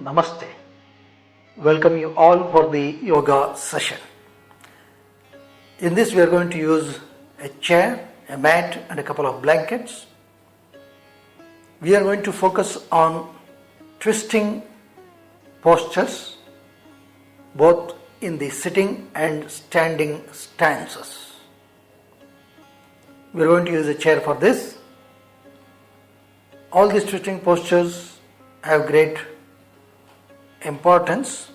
Namaste. Welcome you all for the yoga session. In this we are going to use a chair, a mat and a couple of blankets. We are going to focus on twisting postures both in the sitting and standing stances. We are going to use a chair for this. All these twisting postures have great importance,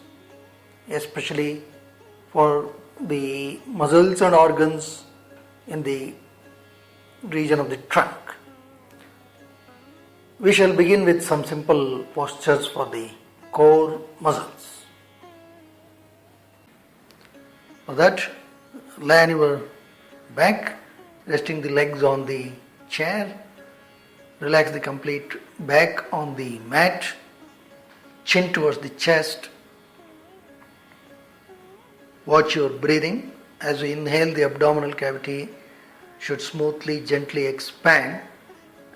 especially for the muscles and organs in the region of the trunk. We shall begin with some simple postures for the core muscles. For that, lie on your back, resting the legs on the chair. Relax the complete back on the mat, chin towards the chest. Watch your breathing. As you inhale, the abdominal cavity should smoothly, gently expand,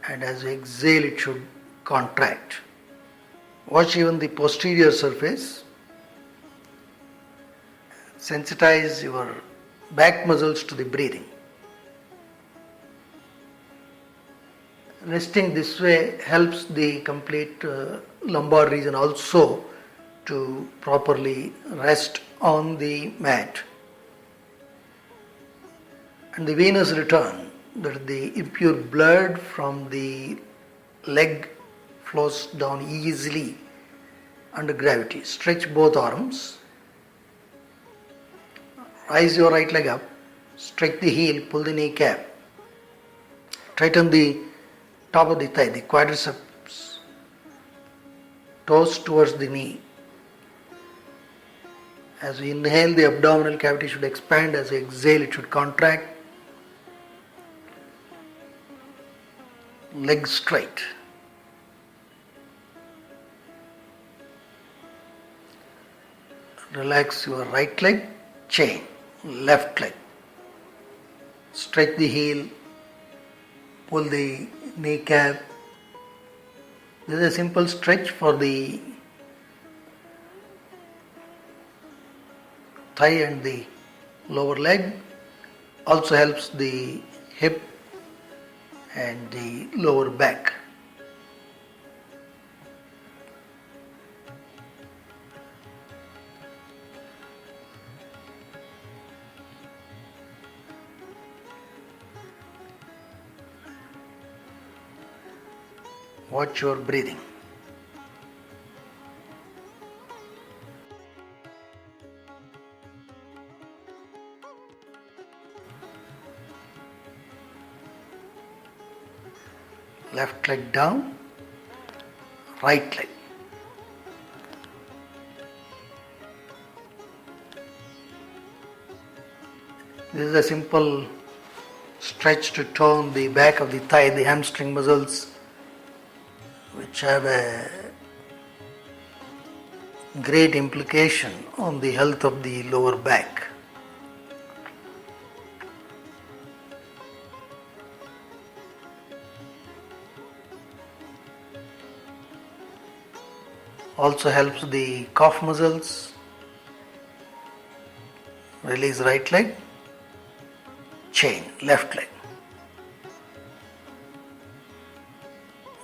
and as you exhale, it should contract. Watch even the posterior surface. Sensitize your back muscles to the breathing. Resting this way helps the complete lumbar region also to properly rest on the mat. And the venous return, that the impure blood from the leg flows down easily under gravity. Stretch both arms. Rise your right leg up. Stretch the heel, pull the kneecap. Tighten the top of the thigh, the quadriceps, toes towards the knee. As we inhale, the abdominal cavity should expand. As we exhale, it should contract. Legs straight. Relax your right leg, chain, left leg. Stretch the heel, pull the kneecap. This is a simple stretch for the thigh and the lower leg. Also helps the hip and the lower back. Watch your breathing. Left leg down, right leg. This is a simple stretch to tone the back of the thigh, the hamstring muscles, which have a great implication on the health of the lower back. Also helps the calf muscles. Release right leg, chain, left leg.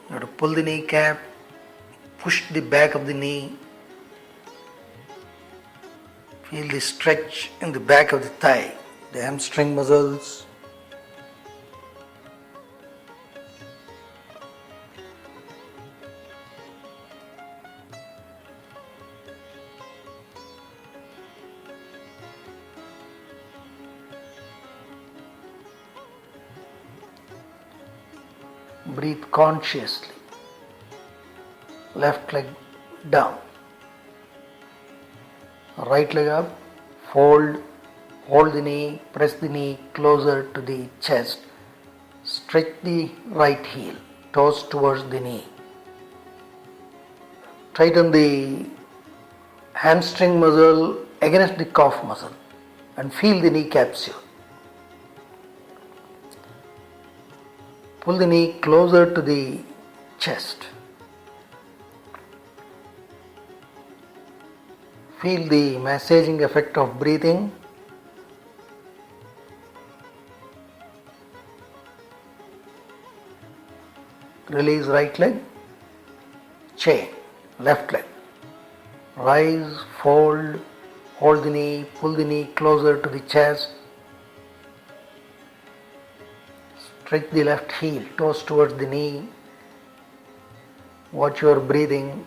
Now to pull the kneecap, push the back of the knee. Feel the stretch in the back of the thigh, the hamstring muscles. Breathe consciously. Left leg down. Right leg up. Fold. Hold the knee. Press the knee closer to the chest. Stretch the right heel. Toes towards the knee. Tighten the hamstring muscle against the calf muscle and feel the knee capsule. Pull the knee closer to the chest. Feel the massaging effect of breathing. Release right leg, chain, left leg. Rise, fold, hold the knee, pull the knee closer to the chest. Stretch the left heel, toes towards the knee. Watch your breathing.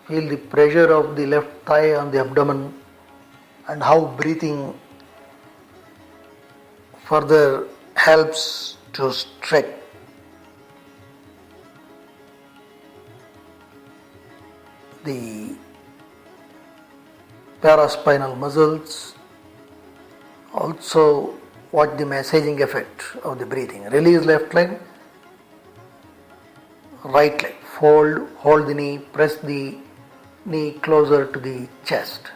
Feel the pressure of the left thigh on the abdomen and how breathing further helps to stretch the paraspinal muscles. Also watch the massaging effect of the breathing. Release left leg, right leg. Fold, hold the knee, press the knee closer to the chest.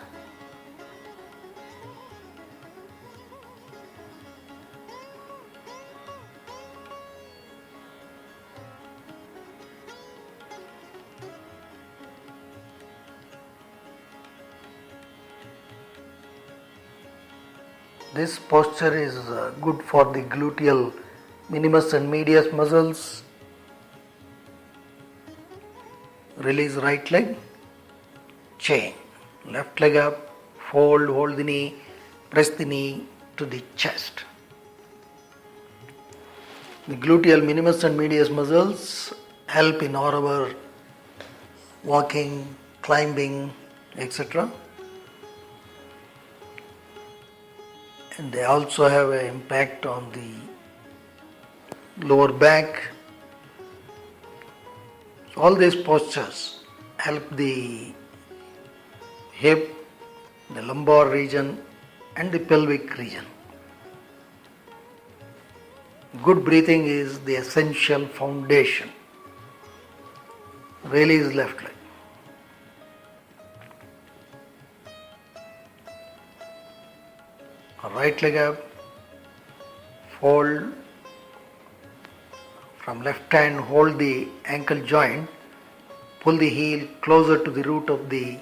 This posture is good for the gluteal minimus and medius muscles. Release right leg, chain, left leg up, fold, hold the knee, press the knee to the chest. The gluteal minimus and medius muscles help in our walking, climbing, etc. And they also have an impact on the lower back. So all these postures help the hip, the lumbar region and the pelvic region. Good breathing is the essential foundation. Release left leg. Right leg up, fold, from left hand hold the ankle joint, pull the heel closer to the root of the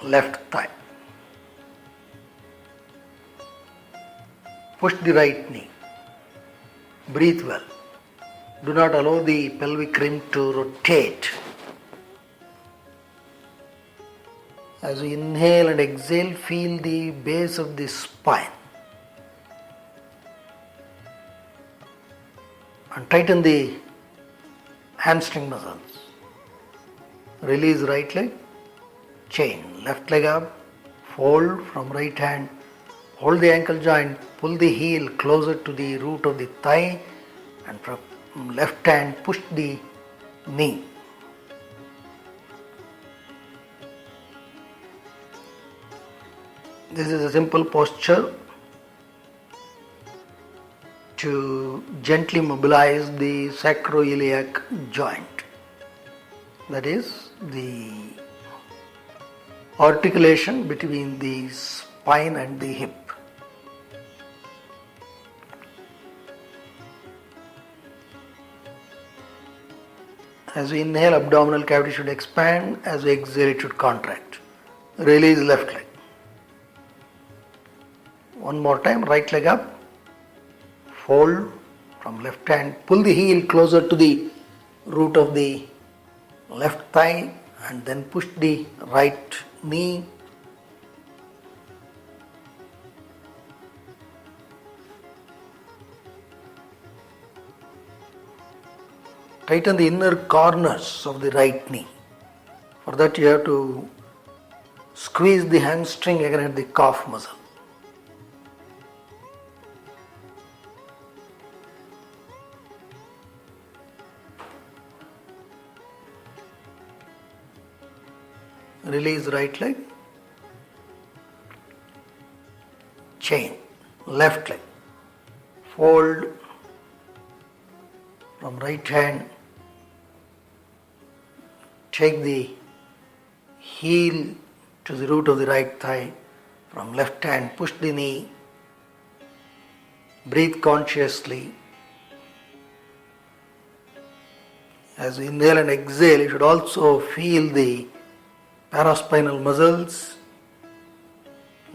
left thigh. Push the right knee. Breathe well. Do not allow the pelvic rim to rotate. As you inhale and exhale, feel the base of the spine. And tighten the hamstring muscles. Release right leg, chain, left leg up, fold from right hand, hold the ankle joint, pull the heel closer to the root of the thigh and from left hand push the knee. This is a simple posture to gently mobilize the sacroiliac joint, that is the articulation between the spine and the hip. As we inhale, abdominal cavity should expand. As we exhale, it should contract. Release left leg. One more time, right leg up, fold from left hand, pull the heel closer to the root of the left thigh and then push the right knee. Tighten the inner corners of the right knee. For that you have to squeeze the hamstring against the calf muscle. Release right leg, chain, left leg, fold from right hand, take the heel to the root of the right thigh, from left hand push the knee, breathe consciously. As you inhale and exhale, you should also feel the paraspinal muscles.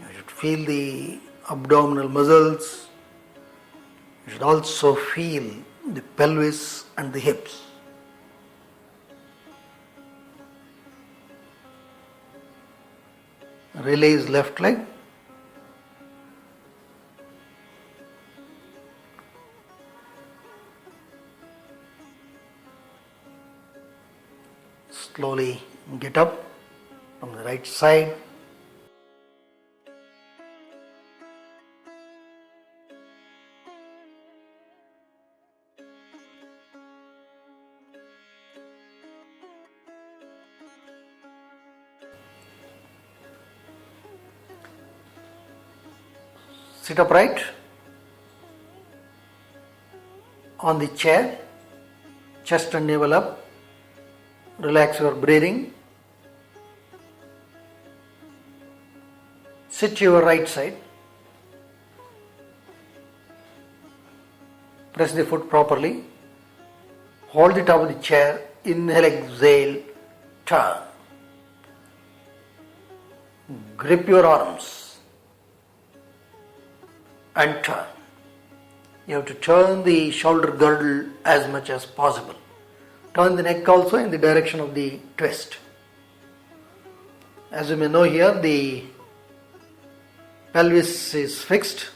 You should feel the abdominal muscles. You should also feel the pelvis and the hips. Release left leg. Slowly get up from the right side. Sit upright on the chair, chest and navel up. Relax your breathing. Sit to your right side. Press the foot properly. Hold the top of the chair. Inhale, exhale, turn. Grip your arms and turn. You have to turn the shoulder girdle as much as possible. Turn the neck also in the direction of the twist. As you may know here, the pelvis is fixed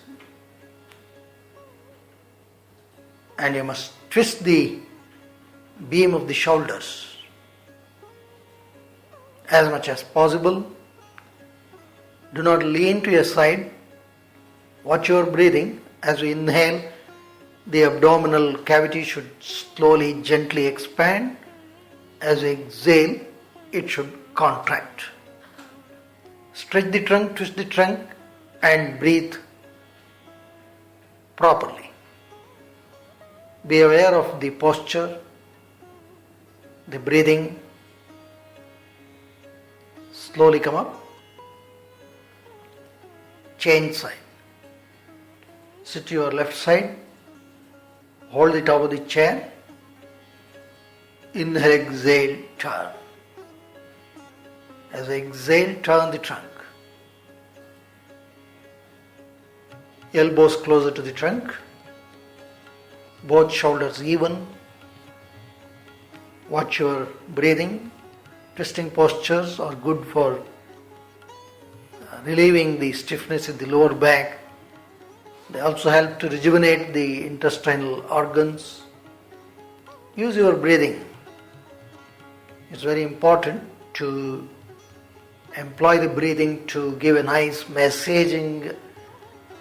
and you must twist the beam of the shoulders as much as possible. Do not lean to your side. Watch your breathing. As you inhale, the abdominal cavity should slowly, gently expand. As you exhale, it should contract. Stretch the trunk, twist the trunk, and breathe properly. Be aware of the posture, the breathing. Slowly come up. Change side. Sit to your left side. Hold the top of the chair. Inhale, exhale, turn. As I exhale, turn the trunk. Elbows closer to the trunk. Both shoulders even. Watch your breathing. Twisting postures are good for relieving the stiffness in the lower back. They also help to rejuvenate the intestinal organs. Use your breathing. It's very important to employ the breathing to give a nice massaging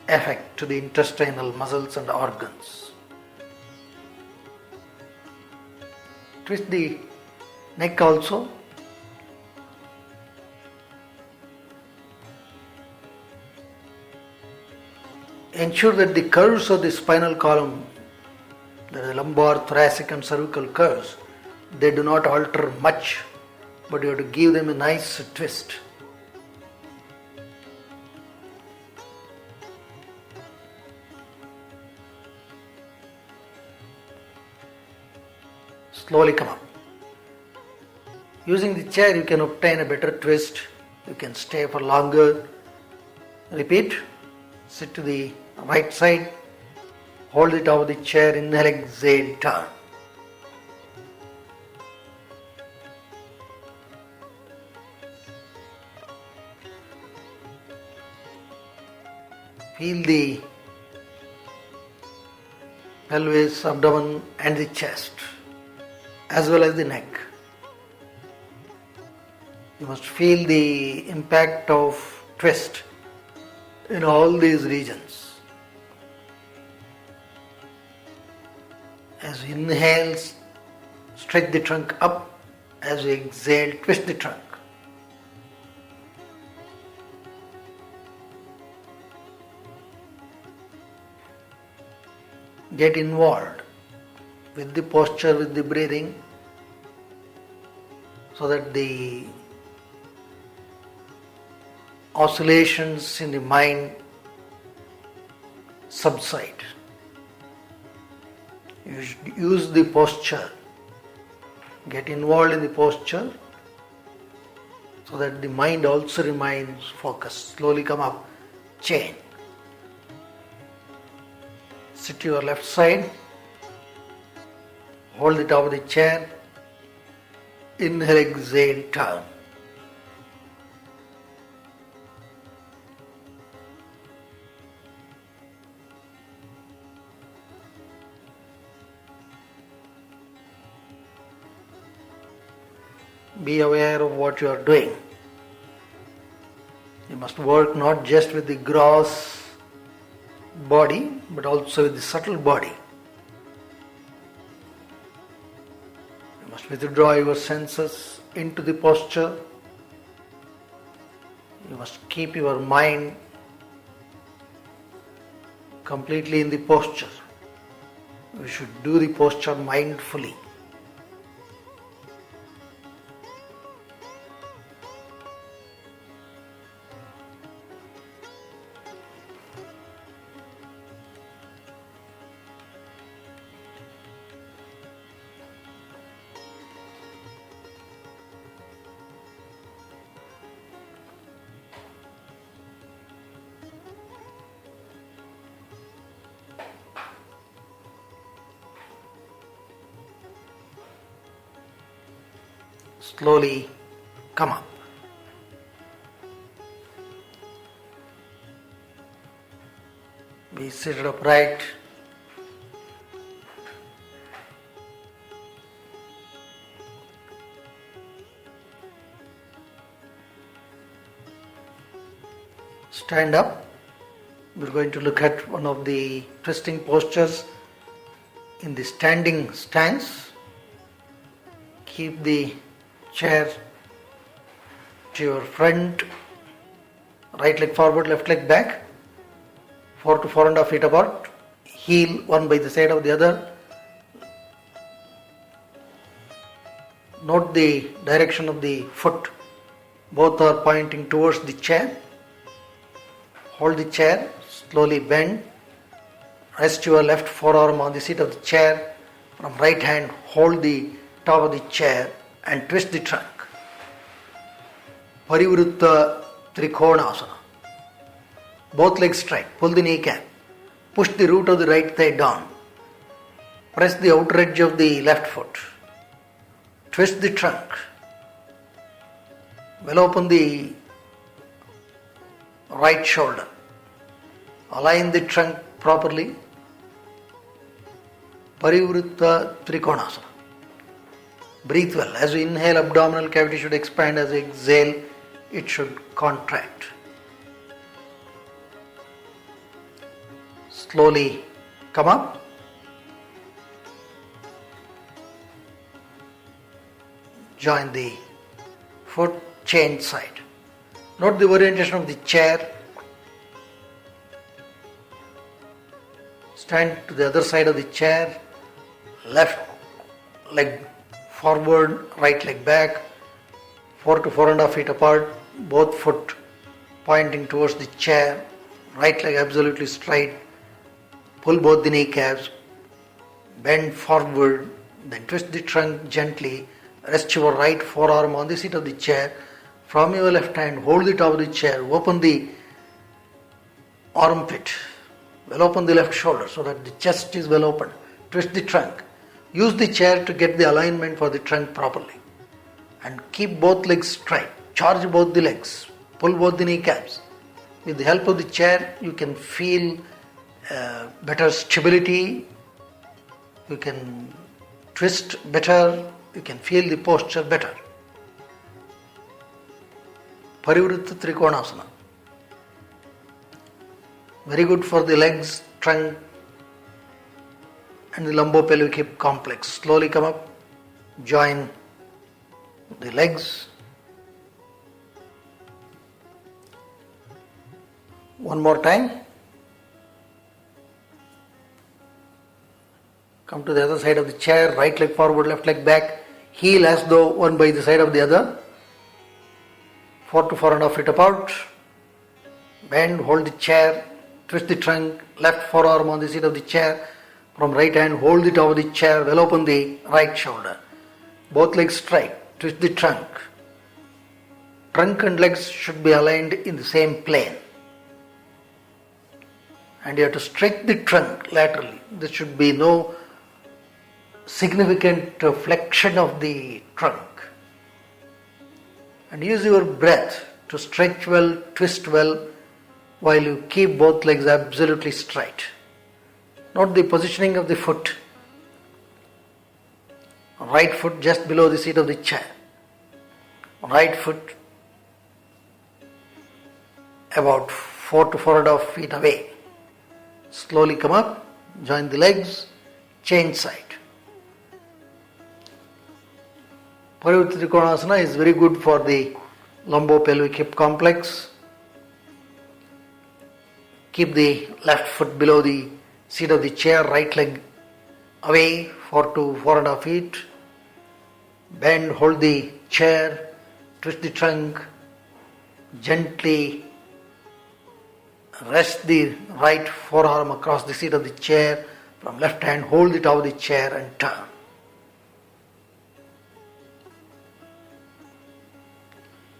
effect to the intestinal muscles and organs. Twist the neck also. Ensure that the curves of the spinal column, the lumbar, thoracic and cervical curves, they do not alter much, but you have to give them a nice twist. Slowly come up. Using the chair, you can obtain a better twist. You can stay for longer. Repeat. Sit to the right side. Hold the top of the chair. Inhale, exhale, turn. Feel the pelvis, abdomen and the chest, as well as the neck. You must feel the impact of twist in all these regions. As you inhale, stretch the trunk up. As you exhale, twist the trunk. Get involved with the posture, with the breathing, so that the oscillations in the mind subside. You should use the posture. Get involved in the posture so that the mind also remains focused. Slowly come up, chain. Sit to your left side, hold the top of the chair, inhale, exhale, turn. Be aware of what you are doing. You must work not just with the gross body, but also with the subtle body. You must withdraw your senses into the posture. You must keep your mind completely in the posture. You should do the posture mindfully. Slowly come up. Be seated upright. Stand up. We're going to look at one of the twisting postures in the standing stance. Keep the chair to your front, right leg forward, left leg back, 4 to 4.5 feet apart, heel one by the side of the other. Note the direction of the foot, both are pointing towards the chair. Hold the chair, slowly bend, rest your left forearm on the seat of the chair, from right hand hold the top of the chair and twist the trunk. Parivrutta Trikonasana. Both legs straight. Pull the kneecap. Push the root of the right thigh down. Press the outer edge of the left foot. Twist the trunk. Well open the right shoulder. Align the trunk properly. Parivrutta Trikonasana. Breathe well. As we inhale, abdominal cavity should expand. As we exhale, it should contract. Slowly come up. Join the foot, change side. Note the orientation of the chair. Stand to the other side of the chair. Left leg forward, right leg back, 4 to 4.5 feet apart, both foot pointing towards the chair, right leg absolutely straight, pull both the kneecaps, bend forward, then twist the trunk gently, rest your right forearm on the seat of the chair, from your left hand hold the top of the chair, open the armpit, well open the left shoulder so that the chest is well open, twist the trunk. Use the chair to get the alignment for the trunk properly. And keep both legs straight. Charge both the legs. Pull both the kneecaps. With the help of the chair, you can feel better stability. You can twist better. You can feel the posture better. Parivrutta Trikonasana. Very good for the legs, trunk, and the lumbopelvic hip complex. Slowly come up, join the legs. One more time. Come to the other side of the chair, right leg forward, left leg back, heel as though one by the side of the other, 4 to 4.5 feet apart. Bend, hold the chair, twist the trunk, left forearm on the seat of the chair. From right hand, hold the top of the chair, well open the right shoulder. Both legs straight, twist the trunk. trunk and legs should be aligned in the same plane. And you have to stretch the trunk laterally. There should be no significant flexion of the trunk. And use your breath to stretch well, twist well, while you keep both legs absolutely straight. Note the positioning of the foot. Right foot just below the seat of the chair. Right foot about 4 to 4.5 feet away. Slowly come up, join the legs, change side. Parivritta Trikonasana is very good for the lumbopelvic hip complex. Keep the left foot below the seat of the chair, right leg away 4 to 4.5 feet. Bend, hold the chair, twist the trunk, gently rest the right forearm across the seat of the chair. From left hand, hold the top of the chair and turn.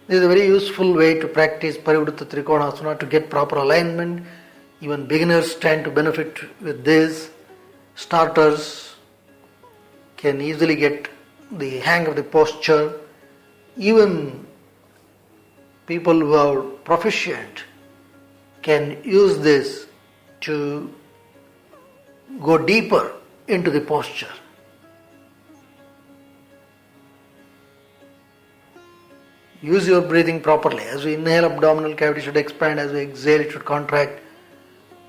This is a very useful way to practice Parivritta Trikonasana to get proper alignment. Even beginners stand to benefit with this. Starters can easily get the hang of the posture. Even people who are proficient can use this to go deeper into the posture. Use your breathing properly. As we inhale, abdominal cavity should expand. As we exhale, it should contract.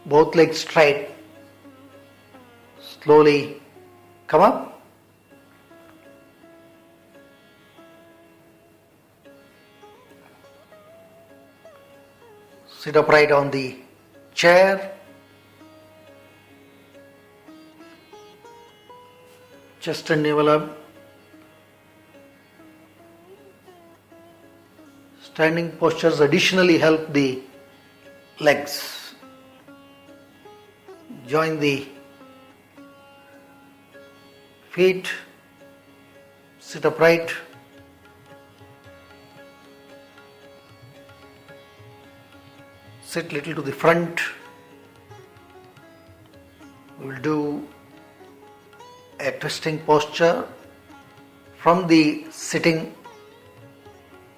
Both legs straight. Slowly come up. Sit upright on the chair. Chest and navel up. Standing postures additionally help the legs. Join the feet. Sit upright. Sit little to the front. We will do a twisting posture from the sitting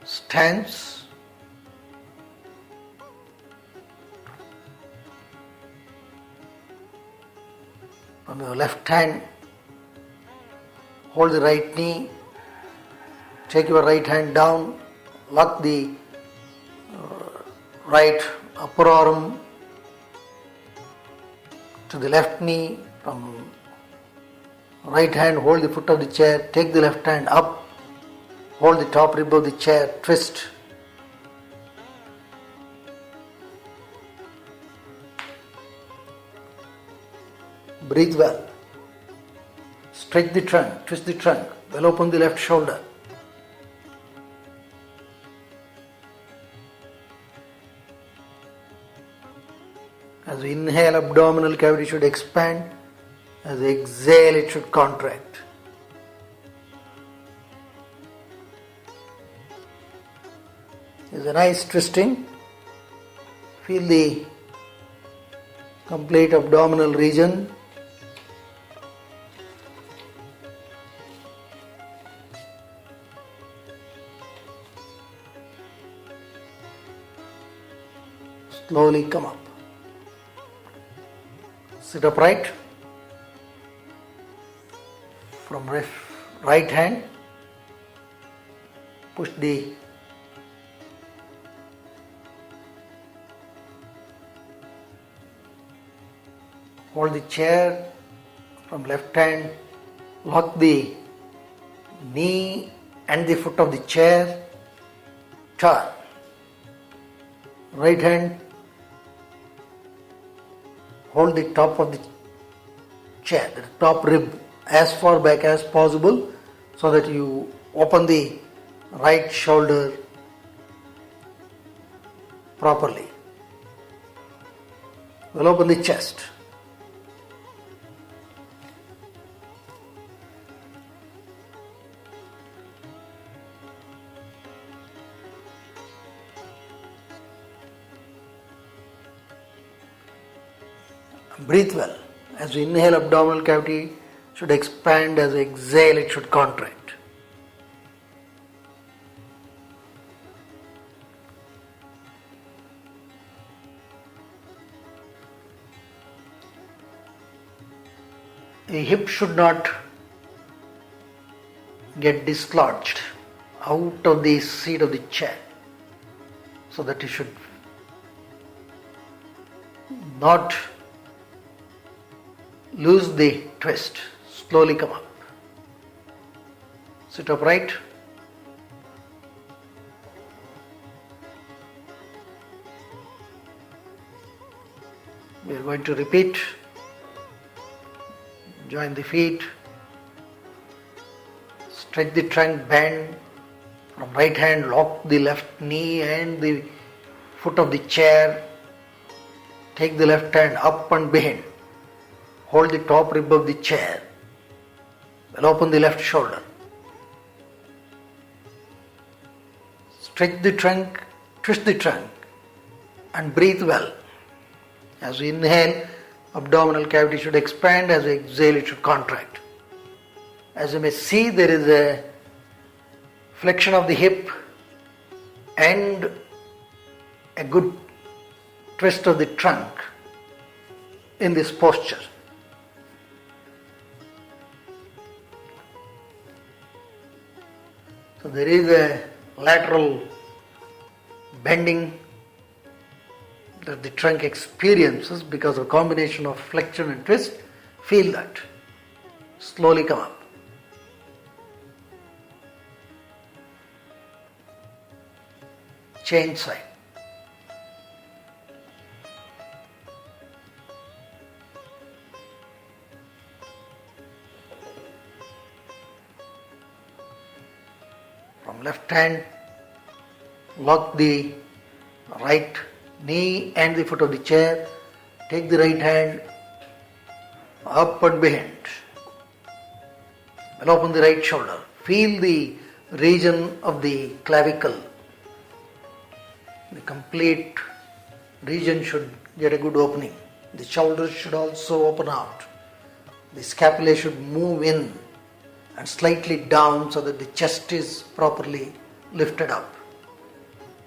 stance. From your left hand, hold the right knee, take your right hand down, lock the right upper arm to the left knee. From right hand, hold the foot of the chair, take the left hand up, hold the top rib of the chair, twist. Breathe well. Stretch the trunk, twist the trunk, well open the left shoulder. As we inhale, abdominal cavity should expand. As we exhale, it should contract. It's a nice twisting. Feel the complete abdominal region. Slowly come up. Sit upright. From right hand, push the hold the chair. From left hand, lock the knee and the foot of the chair. Turn. Right hand, hold the top of the chair, the top rib, as far back as possible so that you open the right shoulder properly. We'll open the chest. Breathe well. As you inhale, abdominal cavity should expand. As you exhale, it should contract. The hip should not get dislodged out of the seat of the chair, so that you should not lose the twist. Slowly come up. Sit upright. We are going to repeat. Join the feet. Stretch the trunk, bend. From right hand, lock the left knee and the foot of the chair. Take the left hand up and behind. Hold the top rib of the chair. Well, open the left shoulder. Stretch the trunk, twist the trunk, and breathe well. As we inhale, abdominal cavity should expand. As we exhale, it should contract. As you may see, there is a flexion of the hip and a good twist of the trunk in this posture. So there is a lateral bending that the trunk experiences because of a combination of flexion and twist. Feel that. Slowly come up. Change side. From left hand, lock the right knee and the foot of the chair. Take the right hand up and behind. And open the right shoulder. Feel the region of the clavicle. The complete region should get a good opening. The shoulders should also open out. The scapula should move in and slightly down so that the chest is properly lifted up.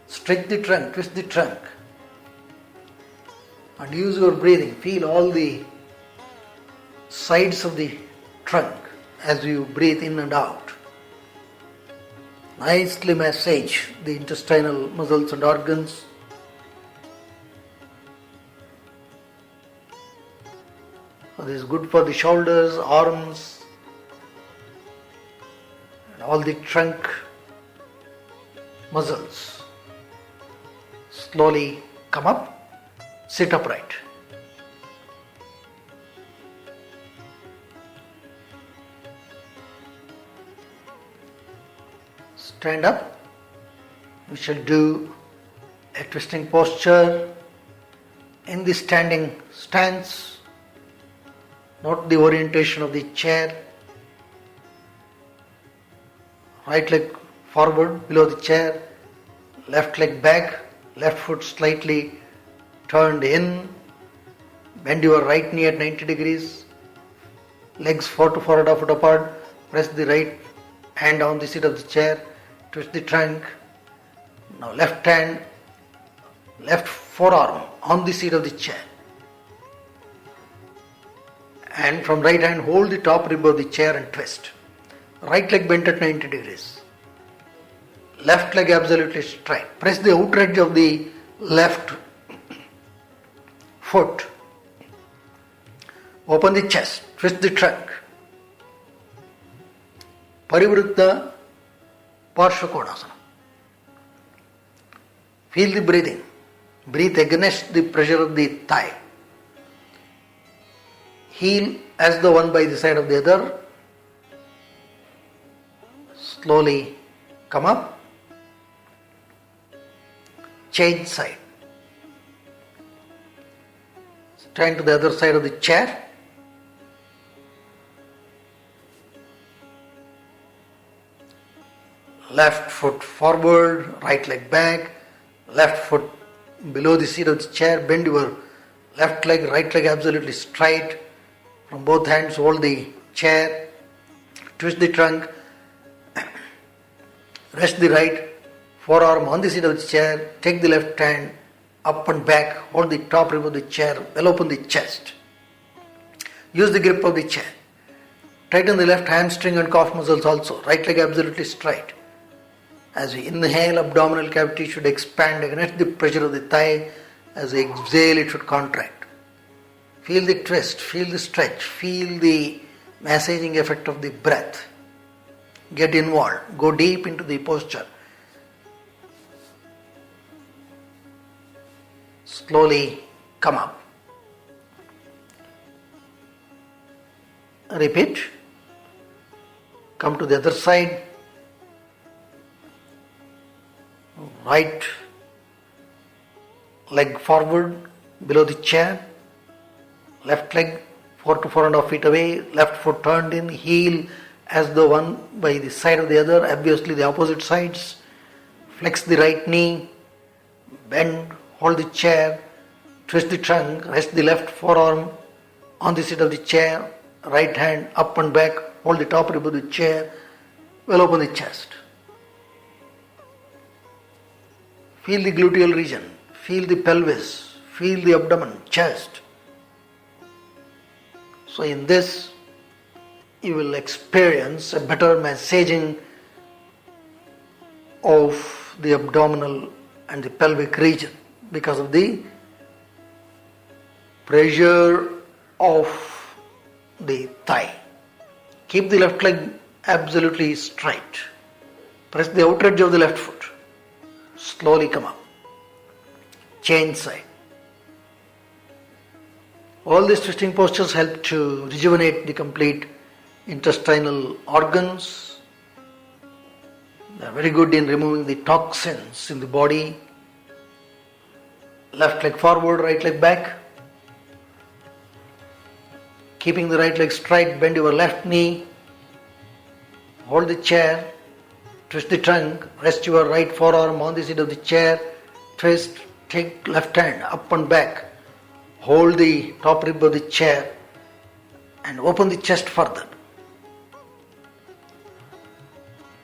Stretch the trunk, twist the trunk, and use your breathing. Feel all the sides of the trunk as you breathe in and out. Nicely massage the intestinal muscles and organs. So this is good for the shoulders, arms, and all the trunk muscles. Slowly come up, sit upright. Stand up. We shall do a twisting posture in the standing stance. Note the orientation of the chair. Right leg forward below the chair, left leg back, left foot slightly turned in. Bend your right knee at 90 degrees. Legs 4 to 4.5 foot apart. Press the right hand on the seat of the chair. Twist the trunk. Now left hand, left forearm on the seat of the chair. And from right hand, hold the top rib of the chair and twist. Right leg bent at 90 degrees. Left leg absolutely straight. Press the outer edge of the left foot. Open the chest. Twist the trunk. Parivritta Parshvakonasana. Feel the breathing. Breathe against the pressure of the thigh. Heel as the one by the side of the other. Slowly come up. Change side. Stand to the other side of the chair. Left foot forward, right leg back, left foot below the seat of the chair. Bend your Left leg, right leg absolutely straight. From both hands, hold the chair. Twist the trunk. Rest the right forearm on the seat of the chair. Take the left hand up and back. Hold the top rib of the chair. Well open the chest. Use the grip of the chair. Tighten the left hamstring and calf muscles also. Right leg absolutely straight. As we inhale, abdominal cavity should expand against the pressure of the thigh. As we exhale, it should contract. Feel the twist, feel the stretch, feel the massaging effect of the breath. Get involved. Go deep into the posture. Slowly come up. Repeat. Come to the other side. Right leg forward below the chair. Left leg 4 to 4.5 feet away. Left foot turned in. Heel as the one by the side of the other. Obviously the opposite sides. Flex the right knee. Bend. Hold the chair. Twist the trunk. Rest the left forearm on the seat of the chair. Right hand up and back. Hold the top rib of the chair. Well open the chest. Feel the gluteal region. Feel the pelvis. Feel the abdomen, chest. So in this, you will experience a better massaging of the abdominal and the pelvic region because of the pressure of the thigh. Keep the left leg absolutely straight. Press the outer edge of the left foot. Slowly come up. Change side. All these twisting postures help to rejuvenate the complete intestinal organs. They are very good in removing the toxins in the body. Left leg forward, right leg back. Keeping the right leg straight, bend your left knee. Hold the chair. Twist the trunk. Rest your right forearm on the seat of the chair. Twist. Take left hand up and back. Hold the top rib of the chair and open the chest further.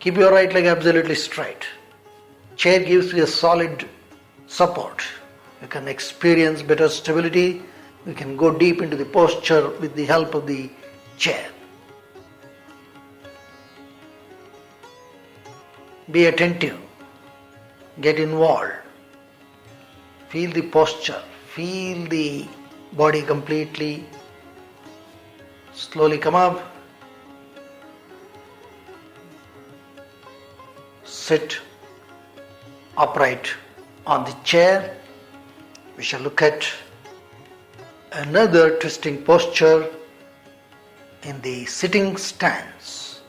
Keep your right leg absolutely straight. Chair gives you a solid support. You can experience better stability. You can go deep into the posture with the help of the chair. Be attentive. Get involved. Feel the posture. Feel the body completely. Slowly come up. Sit upright on the chair. We shall look at another twisting posture in the sitting stance.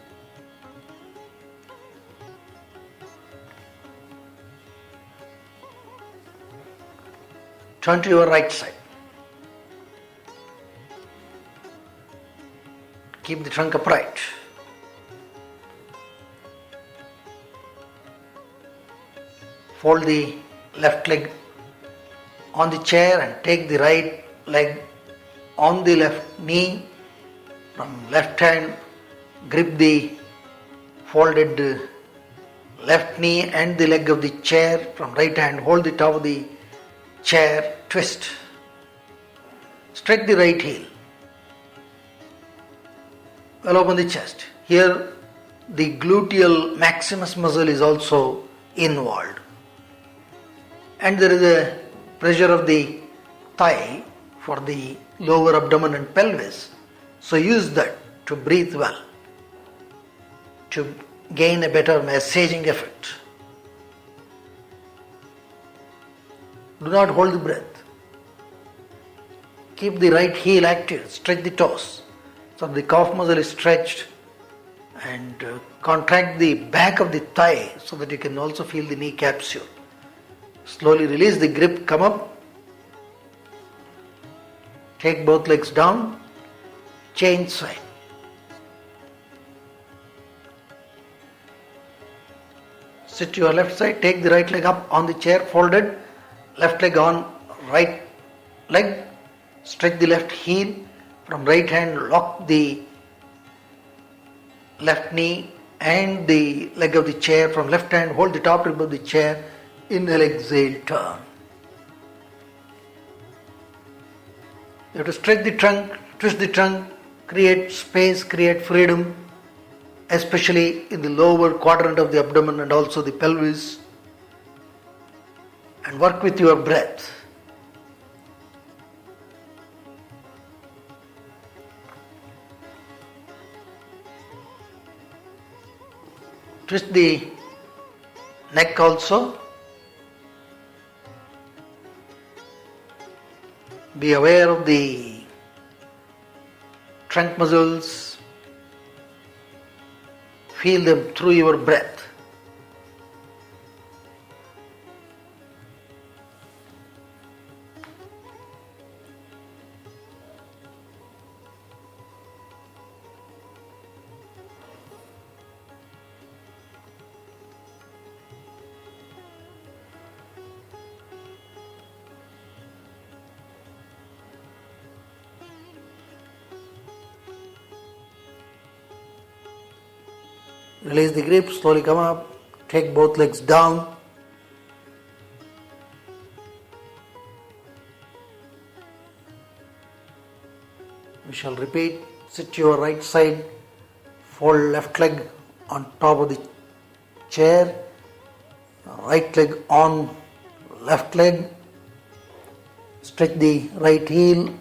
Turn to your right side. Keep the trunk upright. Fold the left leg on the chair and take the right leg on the left knee. From left hand, grip the folded left knee and the leg of the chair. From right hand, hold the top of the chair, twist. Stretch the right heel. Well open the chest. Here the gluteal maximus muscle is also involved. And there is a pressure of the thigh for the lower abdomen and pelvis. So use that to breathe well, to gain a better massaging effect. Do not hold the breath. Keep the right heel active. Stretch the toes. So the calf muscle is stretched, and contract the back of the thigh so that you can also feel the knee capsule. Slowly release the grip. Come up. Take both legs down. Change side. Sit to your left side. Take the right leg up on the chair folded. Left leg on right leg. Stretch the left heel. From right hand, lock the left knee and the leg of the chair. From left hand, hold the top rib of the chair. Inhale, exhale, turn. You have to stretch the trunk, twist the trunk, create space, create freedom, especially in the lower quadrant of the abdomen and also the pelvis, and work with your breath. Twist the neck also. Be aware of the trunk muscles. Feel them through your breath. Release the grip, slowly come up, take both legs down. We shall repeat. Sit to your right side, fold left leg on top of the chair, right leg on left leg, stretch the right heel.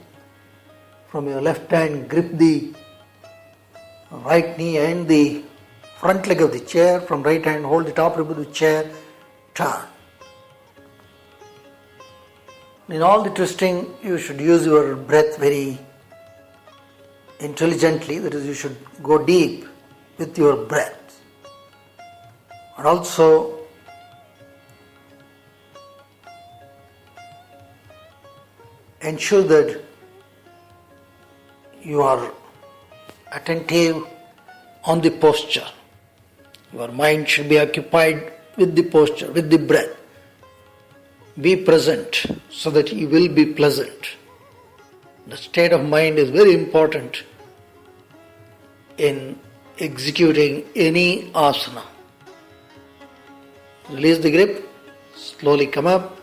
From your left hand, grip the right knee and the front leg of the chair. From right hand, hold the top rib of the chair, turn. In all the twisting, you should use your breath very intelligently, that is, you should go deep with your breath. And also, ensure that you are attentive on the posture. Your mind should be occupied with the posture, with the breath. Be present so that you will be pleasant. The state of mind is very important in executing any asana. Release the grip, slowly come up.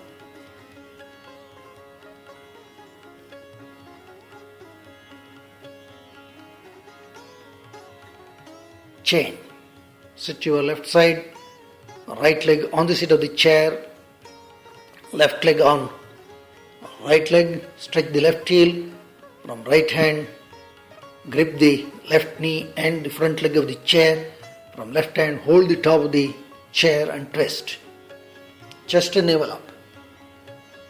Chain. Sit to your left side, right leg on the seat of the chair, left leg on right leg, stretch the left heel. From right hand, grip the left knee and the front leg of the chair. From left hand, hold the top of the chair and twist. Chest and navel up.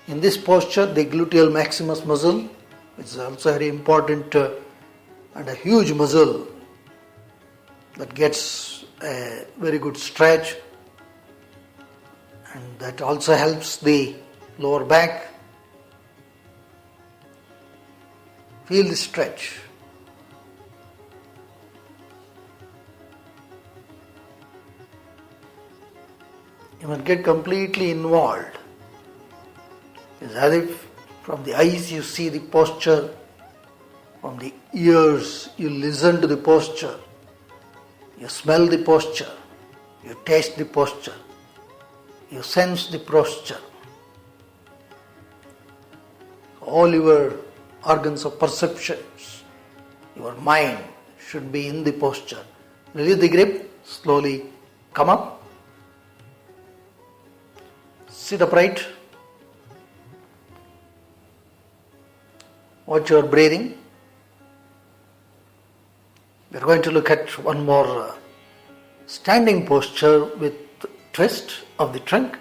In this posture, the gluteal maximus muscle, which is also very important and a huge muscle that gets a very good stretch, and that also helps the lower back. Feel the stretch. You must get completely involved. It's as if from the eyes you see the posture, from the ears you listen to the posture, you smell the posture, you taste the posture, you sense the posture. All your organs of perceptions, your mind should be in the posture. Release the grip, slowly come up, sit upright, watch your breathing. We are going to look at one more standing posture with twist of the trunk.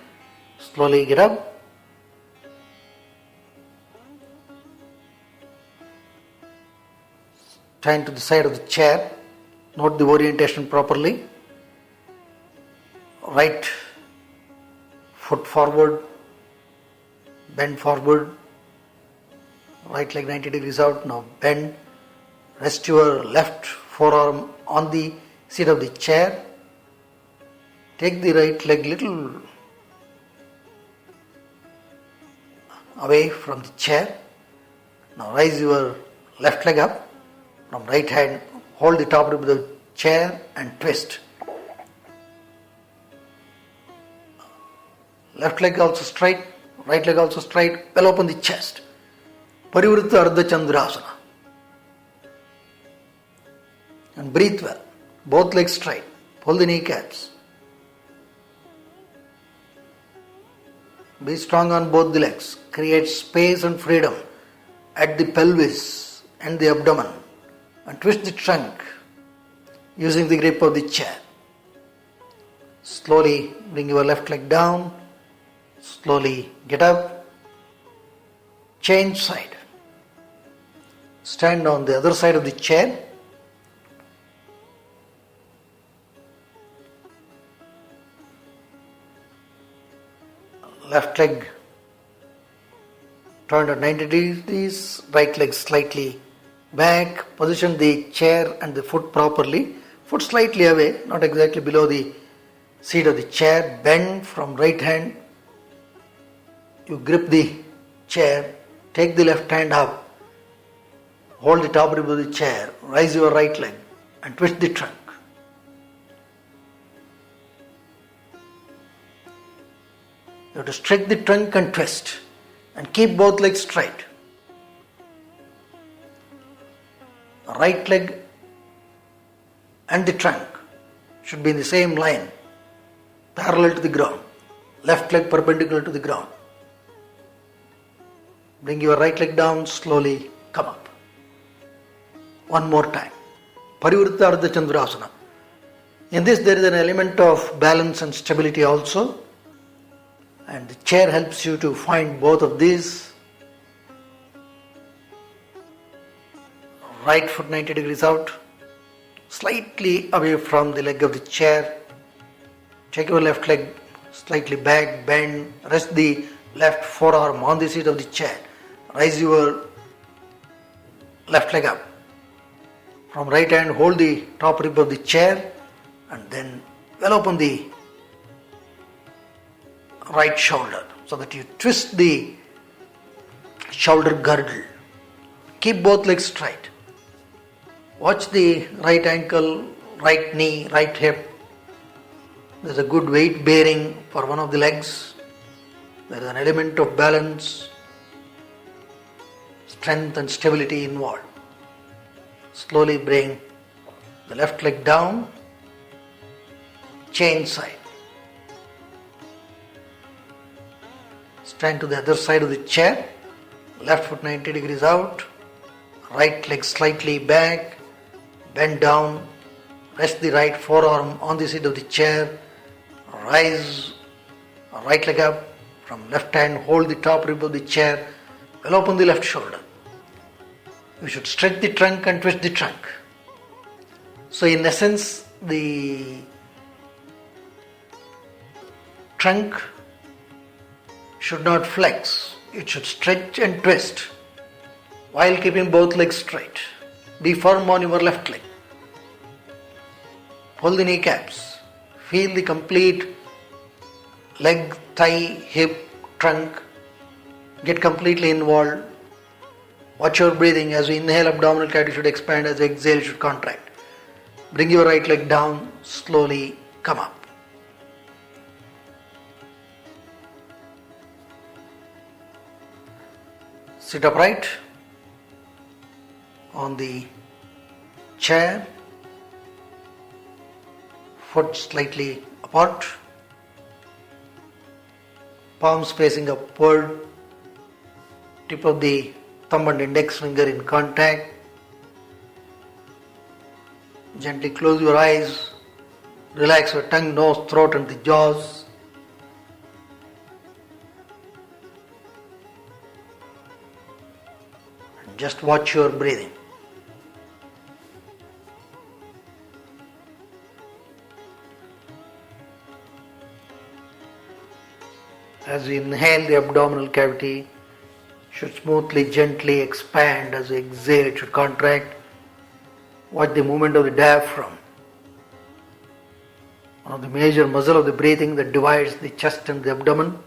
Slowly get up. Stand to the side of the chair. Note the orientation properly. Right foot forward. Bend forward. Right leg 90 degrees out. Now bend. Rest your left forearm on the seat of the chair. Take the right leg little away from the chair. Now raise your left leg up. From right hand, hold the top rib of the chair and twist. Left leg also straight, right leg also straight, well open the chest. Parivritta Ardha Chandrasana. And breathe well. Both legs straight. Pull the kneecaps. Be strong on both the legs. Create space and freedom at the pelvis and the abdomen. And twist the trunk using the grip of the chair. Slowly bring your left leg down. Slowly get up. Change side. Stand on the other side of the chair. Left leg turned at 90 degrees, right leg slightly back. Position the chair and the foot properly. Foot slightly away, not exactly below the seat of the chair. Bend from right hand. You grip the chair. Take the left hand up. Hold the top rib of the chair. Raise your right leg and twist the trunk. You have to stretch the trunk and twist and keep both legs straight. Right leg and the trunk should be in the same line, parallel to the ground. Left leg perpendicular to the ground. Bring your right leg down, slowly come up. One more time. Parivritta Ardha Chandrasana. In this there is an element of balance and stability also. And the chair helps you to find both of these. Right foot 90 degrees out, slightly away from the leg of the chair. Take your left leg slightly back, bend, rest the left forearm on the seat of the chair. Raise your left leg up. From right hand, hold the top rib of the chair and then well open the right shoulder so that you twist the shoulder girdle. Keep both legs straight. Watch the right ankle, right knee, right hip. There's a good weight bearing for one of the legs. There is an element of balance, strength and stability involved. Slowly bring the left leg down, change side. Stand to the other side of the chair, left foot 90 degrees out, right leg slightly back, bend down, rest the right forearm on the seat of the chair, rise right leg up, from left hand hold the top rib of the chair, well open the left shoulder. You should stretch the trunk and twist the trunk. So in essence, the trunk should not flex. It should stretch and twist while keeping both legs straight. Be firm on your left leg. Pull the kneecaps. Feel the complete leg, thigh, hip, trunk. Get completely involved. Watch your breathing. As you inhale, abdominal cavity should expand. As you exhale, it should contract. Bring your right leg down. Slowly come up. Sit upright on the chair, foot slightly apart, palms facing upward, tip of the thumb and index finger in contact. Gently close your eyes, relax your tongue, nose, throat and the jaws. Just watch your breathing. As we inhale, the abdominal cavity should smoothly, gently expand. As we exhale, it should contract. Watch the movement of the diaphragm, one of the major muscle of the breathing that divides the chest and the abdomen.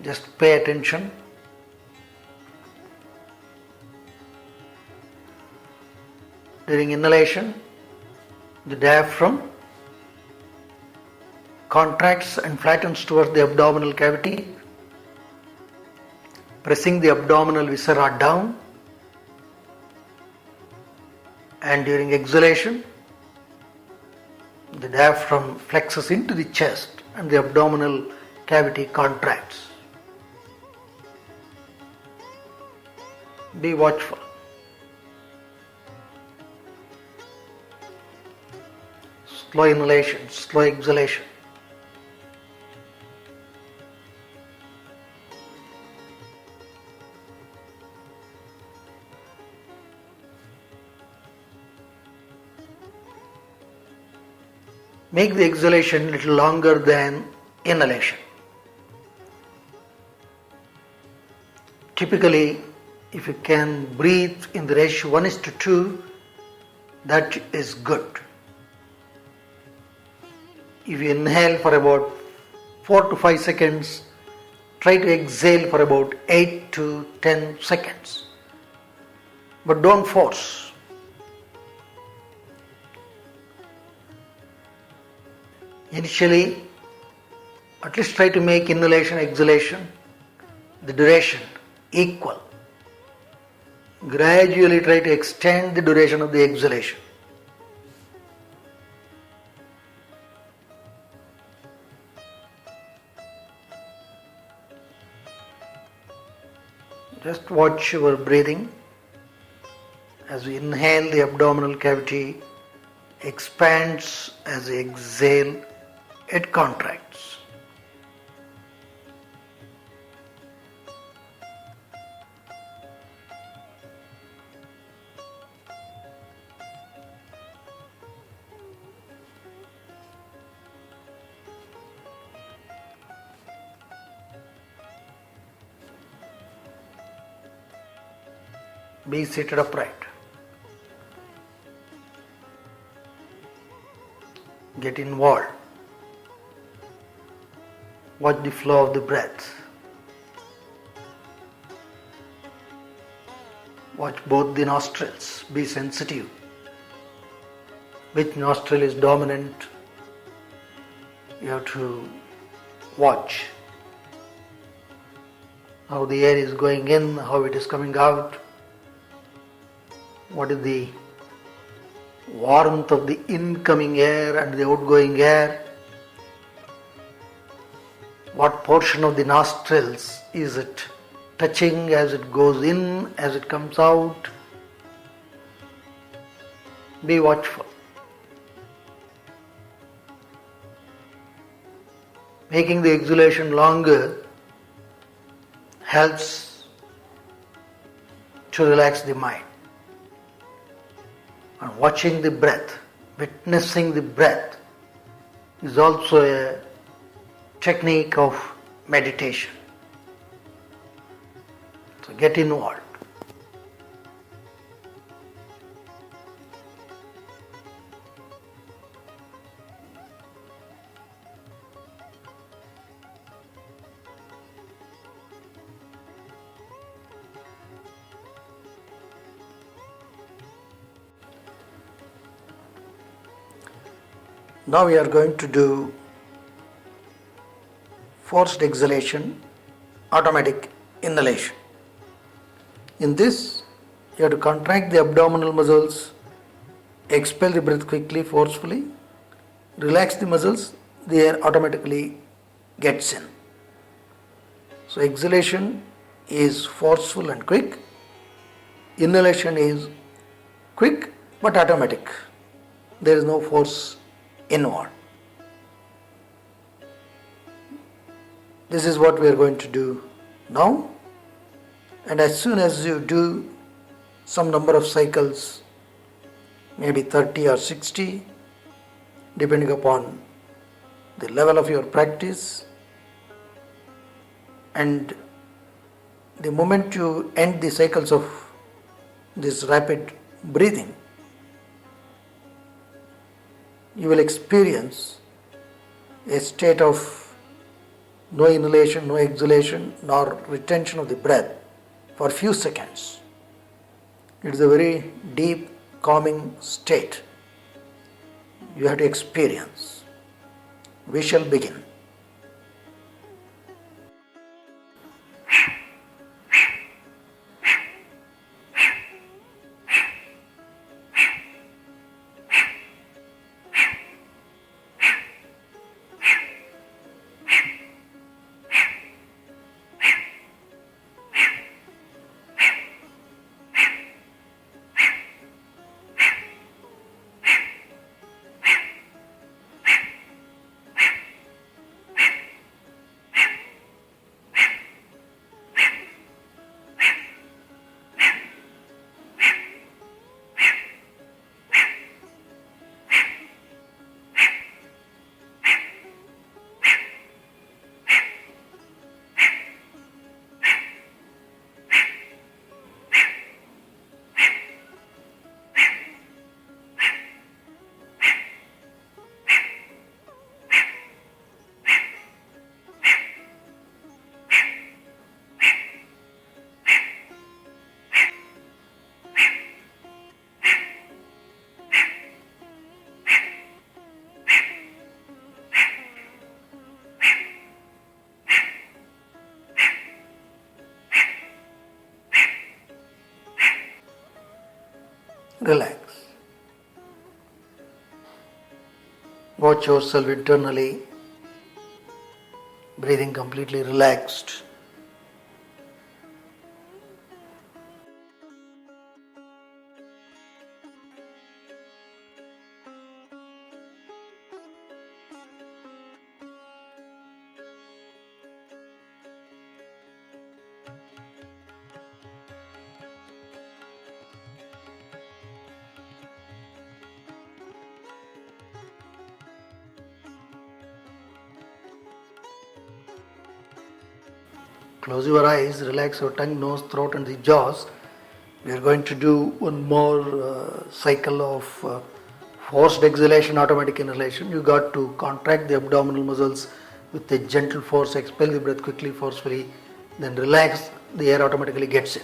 Just pay attention. During inhalation, the diaphragm contracts and flattens towards the abdominal cavity, pressing the abdominal viscera down, and during exhalation, the diaphragm flexes into the chest and the abdominal cavity contracts. Be watchful. Slow inhalation, slow exhalation. Make the exhalation a little longer than inhalation. Typically, if you can breathe in the ratio 1:2, that is good. If you inhale for about 4 to 5 seconds, try to exhale for about 8 to 10 seconds. But don't force. Initially, at least try to make inhalation, exhalation, the duration equal. Gradually try to extend the duration of the exhalation. Just watch your breathing. As we inhale, the abdominal cavity expands. As we exhale, it contracts. Be seated upright. Get involved. Watch the flow of the breath. Watch both the nostrils. Be sensitive. Which nostril is dominant? You have to watch how the air is going in, how it is coming out. What is the warmth of the incoming air and the outgoing air? What portion of the nostrils is it touching as it goes in, as it comes out? Be watchful. Making the exhalation longer helps to relax the mind. And watching the breath, witnessing the breath is also a technique of meditation. So get involved. Now we are going to do forced exhalation, automatic inhalation. In this, you have to contract the abdominal muscles, expel the breath quickly, forcefully, relax the muscles, the air automatically gets in. So exhalation is forceful and quick. Inhalation is quick but automatic. There is no force inward. This is what we are going to do now, and as soon as you do some number of cycles, maybe 30 or 60, depending upon the level of your practice, and the moment you end the cycles of this rapid breathing, you will experience a state of no inhalation, no exhalation, nor retention of the breath for a few seconds. It is a very deep calming state you have to experience. We shall begin. Relax. Watch yourself internally, breathing completely relaxed. Close your eyes, relax your tongue, nose, throat and the jaws. We are going to do one more cycle of forced exhalation, automatic inhalation. You got to contract the abdominal muscles with a gentle force, expel the breath quickly, forcefully, then relax, the air automatically gets in.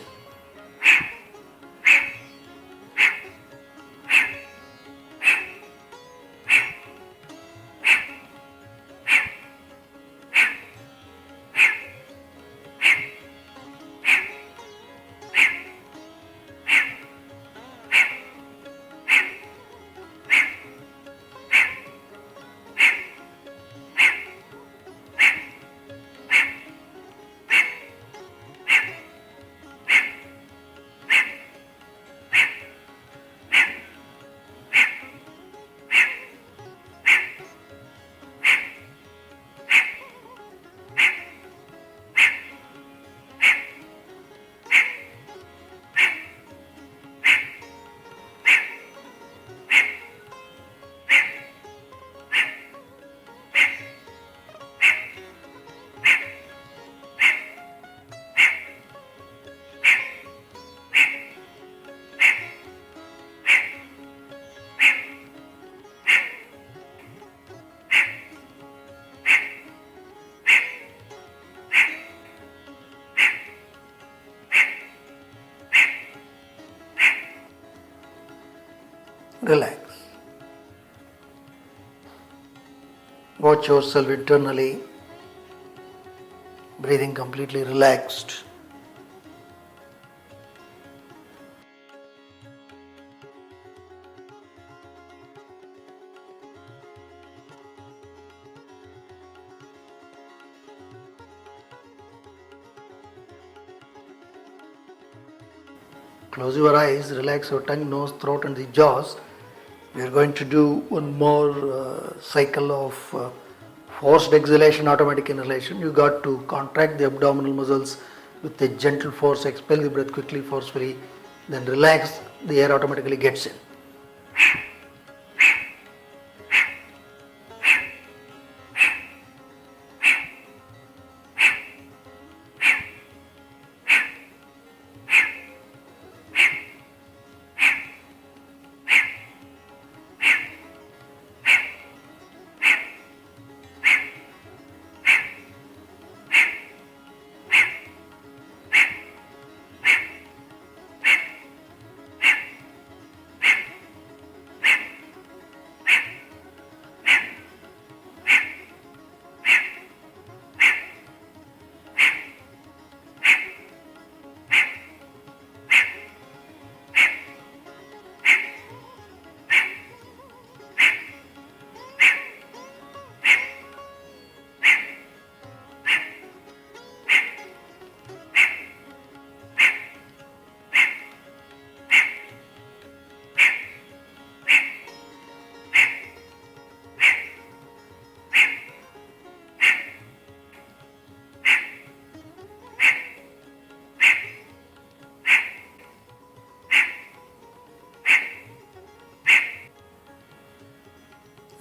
Relax. Watch yourself internally, breathing completely relaxed. Close your eyes, relax your tongue, nose, throat and the jaws. We are going to do one more cycle of forced exhalation, automatic inhalation. You got to contract the abdominal muscles with a gentle force, expel the breath quickly, forcefully, then relax, the air automatically gets in.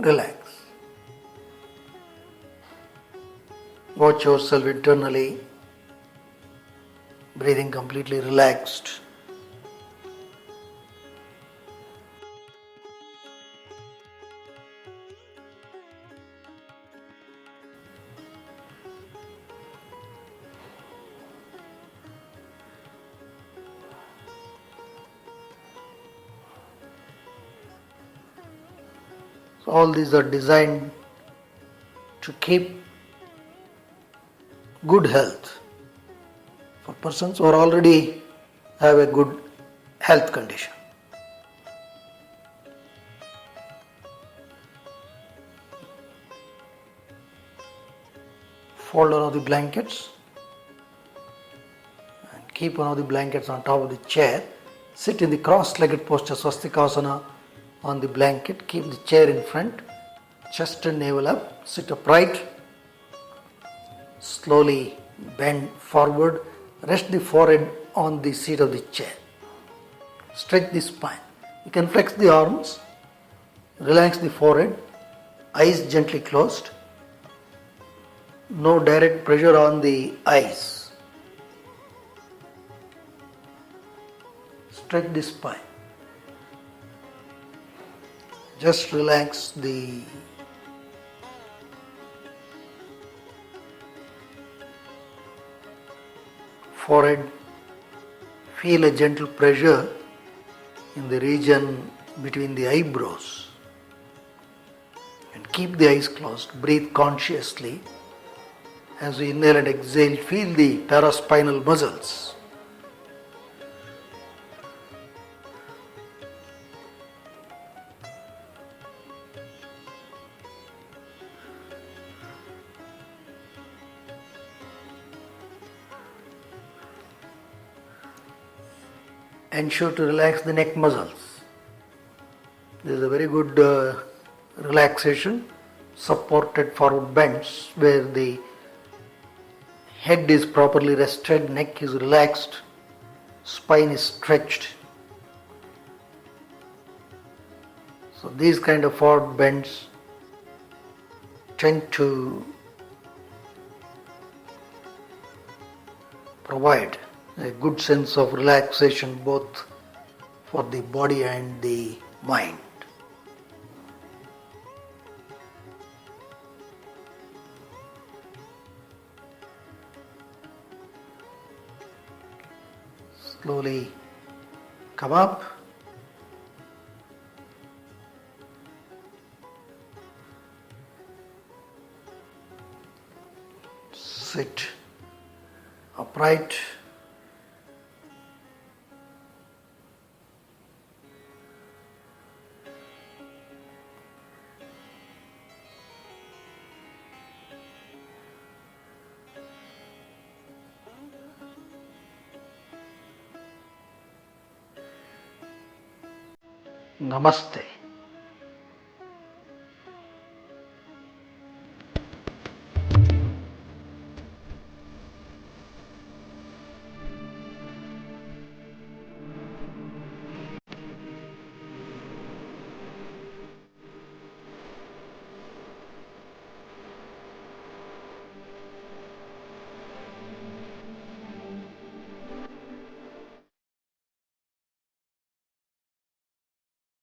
relax. Watch yourself internally, breathing completely relaxed. So all these are designed to keep good health for persons who are already have a good health condition. Fold one of the blankets and keep one of the blankets on top of the chair. Sit in the cross-legged posture, swastikasana on the blanket. Keep the chair in front, chest and navel up. Sit upright. Slowly bend forward. Rest the forehead on the seat of the chair. Stretch the spine. You can flex the arms. Relax the forehead. Eyes gently closed. No direct pressure on the eyes. Stretch the spine. Just relax the forehead. Feel a gentle pressure in the region between the eyebrows. And keep the eyes closed. Breathe consciously. As we inhale and exhale, feel the paraspinal muscles. Ensure to relax the neck muscles. This is a very good relaxation. Supported forward bends where the head is properly rested, neck is relaxed, spine is stretched. So these kind of forward bends tend to provide a good sense of relaxation both for the body and the mind. Slowly come up. Sit upright. Namaste.